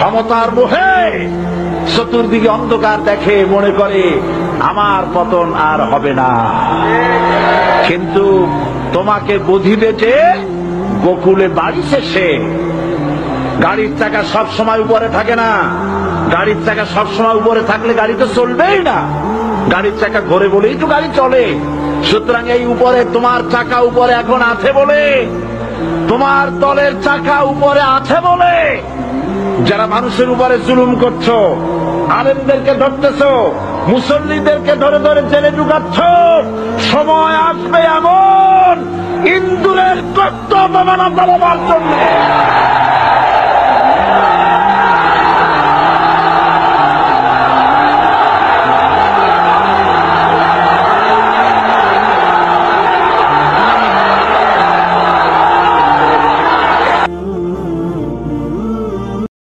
ক্ষমতার মোহে চতুর্দিকে অন্ধকার দেখে, মনে করে আমার পতন আর হবে না। কিন্তু তোমাকে বুঝিবে যে গোকুলে বাড়ি শেষে গাড়ির চাকা সব সময় উপরে থাকে না। গাড়ির চাকা সব সময় উপরে থাকলে গাড়ি তো চলবেই না। গাড়ির চাকা ঘোরে বলেই তো গাড়ি চলে। সুতরাং এই উপরে তোমার চাকা উপরে এখন আছে বলে, তোমার দলের চাকা উপরে আছে বলে যারা মানুষের উপরে জুলুম করছো, আলেমদেরকে ধরতেছো, মুসল্লিদেরকে ধরে ধরে জেলে ঢুকাচ্ছ, সময় আসবে এমন ইন্দুরের কর্তব্য মানা চালাবার জন্য